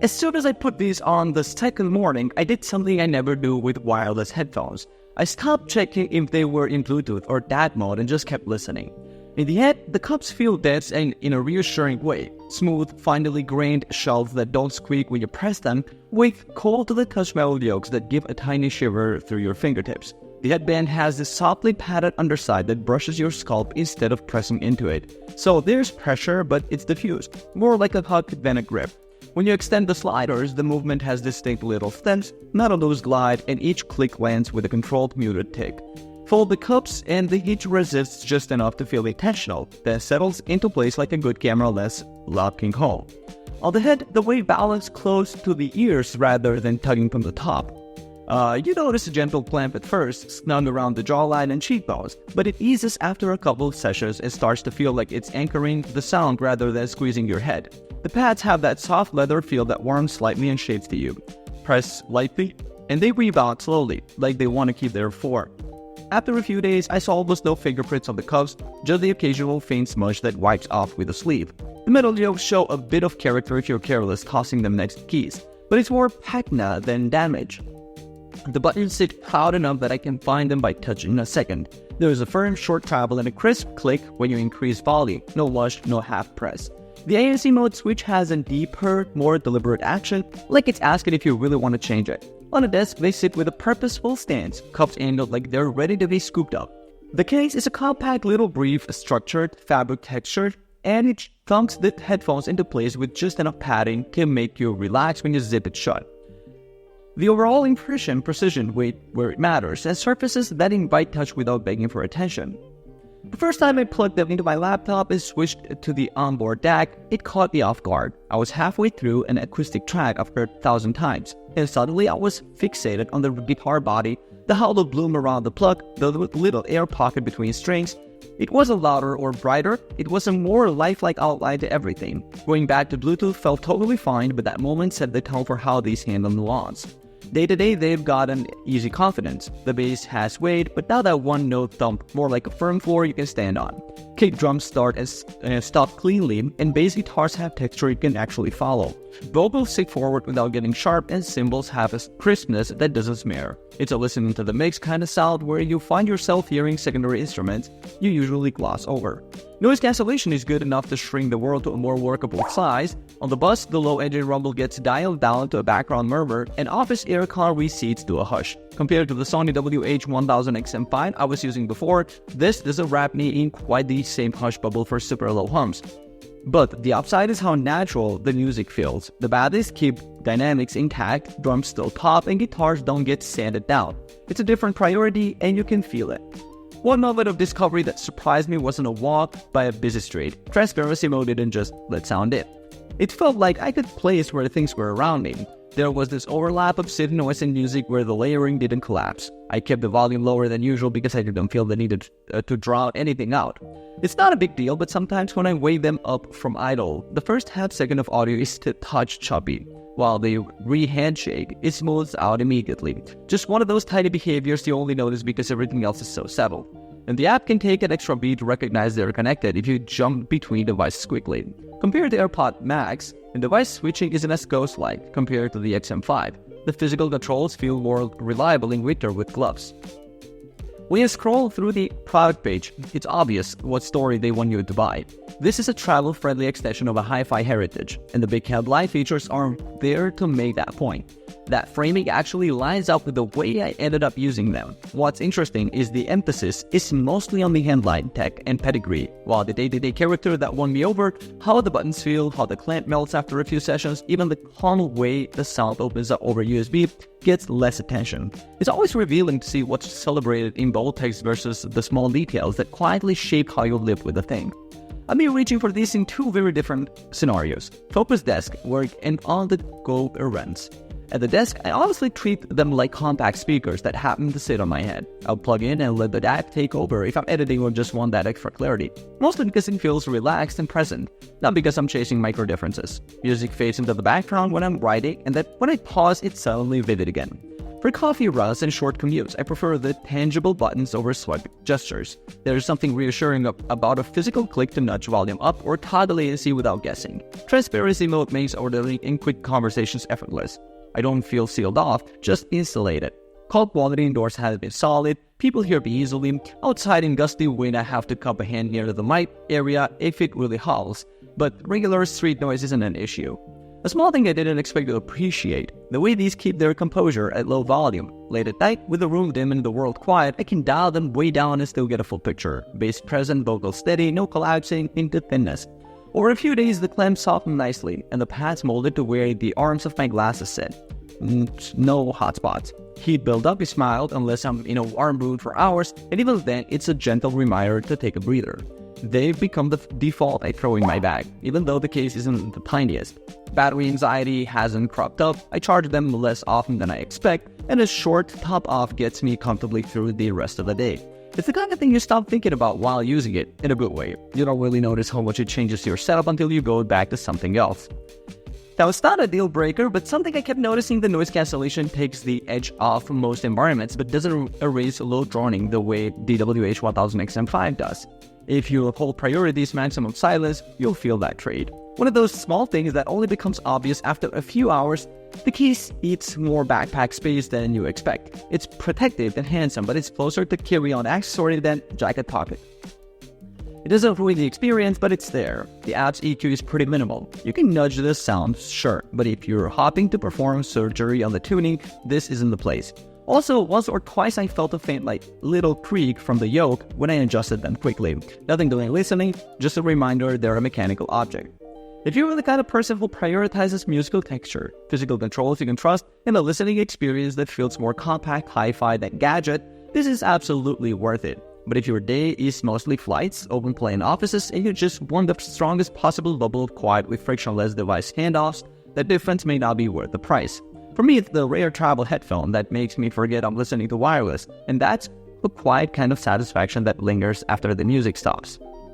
As soon as I put these on the second morning, I did something I never do with wireless headphones. I stopped checking if they were in Bluetooth or DAT mode and just kept listening. In the end, the cups feel dense and in a reassuring way. Smooth, finely grained shells that don't squeak when you press them, with cold-to-the-touch metal yokes that give a tiny shiver through your fingertips. The headband has this softly padded underside that brushes your scalp instead of pressing into it. So there's pressure, but it's diffused, more like a hug than a grip. When you extend the sliders, the movement has distinct little stems, metal loose glide, and each click lands with a controlled muted tick. Fold the cups and the heat resists just enough to feel intentional, then settles into place like a good camera lens locking home. On the head, the weight balance close to the ears rather than tugging from the top. You notice a gentle clamp at first, snug around the jawline and cheekbones, but it eases after a couple of sessions and starts to feel like it's anchoring the sound rather than squeezing your head. The pads have that soft leather feel that warms slightly and shades to you. Press lightly, and they rebound slowly, like they want to keep their form. After a few days, I saw almost no fingerprints on the cups, just the occasional faint smudge that wipes off with a sleeve. The metal yokes show a bit of character if you're careless tossing them next to keys, but it's more patina than damage. The buttons sit proud enough that I can find them by touching in a second. There is a firm short travel and a crisp click when you increase volume, no lush, no half press. The ANC mode switch has a deeper, more deliberate action, like it's asking if you really want to change it. On a desk, they sit with a purposeful stance, cups angled like they're ready to be scooped up. The case is a compact little brief, structured, fabric textured, and it thunks the headphones into place with just enough padding to make you relax when you zip it shut. The overall impression, precision, weight where it matters, and surfaces that invite touch without begging for attention. The first time I plugged them into my laptop and switched to the onboard DAC, it caught me off guard. I was halfway through an acoustic track I've heard 1,000 times, and suddenly I was fixated on the guitar body, the hollow bloom around the plug, the little air pocket between strings. It wasn't louder or brighter, it was a more lifelike outline to everything. Going back to Bluetooth felt totally fine, but that moment set the tone for how these handle nuance. Day to day, they've got an easy confidence. The bass has weight, but now that one note thump, more like a firm floor you can stand on. Kick drums start and stop cleanly, and bass guitars have texture you can actually follow. Vocals stick forward without getting sharp, and cymbals have a crispness that doesn't smear. It's a listening to the mix kind of sound where you find yourself hearing secondary instruments you usually gloss over. Noise cancellation is good enough to shrink the world to a more workable size. On the bus, the low engine rumble gets dialed down to a background murmur, and office aircon recedes to a hush. Compared to the Sony WH-1000XM5 I was using before, this doesn't wrap me in quite the same hush bubble for super low hums. But the upside is how natural the music feels. The Bathys keep dynamics intact, drums still pop, and guitars don't get sanded down. It's a different priority, and you can feel it. One moment of discovery that surprised me was on a walk by a busy street. Transparency mode didn't just let sound in. It felt like I could place where things were around me. There was this overlap of city noise and music where the layering didn't collapse. I kept the volume lower than usual because I didn't feel the need to drown anything out. It's not a big deal, but sometimes when I wave them up from idle, the first half second of audio is a touch choppy, while the re-handshake, it smooths out immediately. Just one of those tiny behaviors you only notice because everything else is so settled. And the app can take an extra beat to recognize they're connected if you jump between devices quickly. Compared to AirPod Max, the device switching isn't as ghost-like compared to the XM5. The physical controls feel more reliable in winter with gloves. When you scroll through the product page, it's obvious what story they want you to buy. This is a travel-friendly extension of a hi-fi heritage, and the big headlight features are there to make that point. That framing actually lines up with the way I ended up using them. What's interesting is the emphasis is mostly on the headlight tech and pedigree, while the day-to-day character that won me over, how the buttons feel, how the clamp melts after a few sessions, even the calm way the sound opens up over USB, gets less attention. It's always revealing to see what's celebrated in bold text versus the small details that quietly shape how you live with the thing. I've been reaching for these in two very different scenarios: focus desk work and on-the-go errands. At the desk, I honestly treat them like compact speakers that happen to sit on my head. I'll plug in and let the DAC take over if I'm editing or just want that extra clarity. Mostly because it feels relaxed and present, not because I'm chasing micro differences. Music fades into the background when I'm writing, and then when I pause, it's suddenly vivid again. For coffee runs and short commutes, I prefer the tangible buttons over swipe gestures. There's something reassuring about a physical click to nudge volume up or toggle latency without guessing. Transparency mode makes ordering and quick conversations effortless. I don't feel sealed off, just insulated. Call quality indoors has been solid, people hear me easily. Outside in gusty wind, I have to cup a hand near the mic area if it really howls, but regular street noise isn't an issue. A small thing I didn't expect to appreciate, the way these keep their composure at low volume. Late at night, with the room dim and the world quiet, I can dial them way down and still get a full picture. Bass present, vocal steady, no collapsing into thinness. Over a few days, the clamps softened nicely, and the pads molded to where the arms of my glasses sit. No hot spots. Heat build up is mild unless I'm in a warm room for hours, and even then, it's a gentle reminder to take a breather. They've become the default I throw in my bag, even though the case isn't the tiniest. Battery anxiety hasn't cropped up, I charge them less often than I expect, and a short top off gets me comfortably through the rest of the day. It's the kind of thing you stop thinking about while using it, in a good way. You don't really notice how much it changes your setup until you go back to something else. Now, it's not a deal breaker, but something I kept noticing, the noise cancellation takes the edge off most environments, but doesn't erase low droning the way the WH-1000XM5 does. If you hold priorities maximum silence, you'll feel that trade. One of those small things that only becomes obvious after a few hours, the case eats more backpack space than you expect. It's protective and handsome, but it's closer to carry-on accessory than jacket pocket. It doesn't ruin the experience, but it's there. The app's EQ is pretty minimal. You can nudge the sound, sure, but if you're hopping to perform surgery on the tuning, this isn't the place. Also, once or twice I felt a faint little creak from the yoke when I adjusted them quickly. Nothing doing listening, just a reminder they're a mechanical object. If you're the kind of person who prioritizes musical texture, physical controls you can trust, and a listening experience that feels more compact hi-fi than gadget, this is absolutely worth it. But if your day is mostly flights, open plan offices, and you just want the strongest possible bubble of quiet with frictionless device handoffs, the difference may not be worth the price. For me, it's the rare travel headphone that makes me forget I'm listening to wireless, and that's a quiet kind of satisfaction that lingers after the music stops.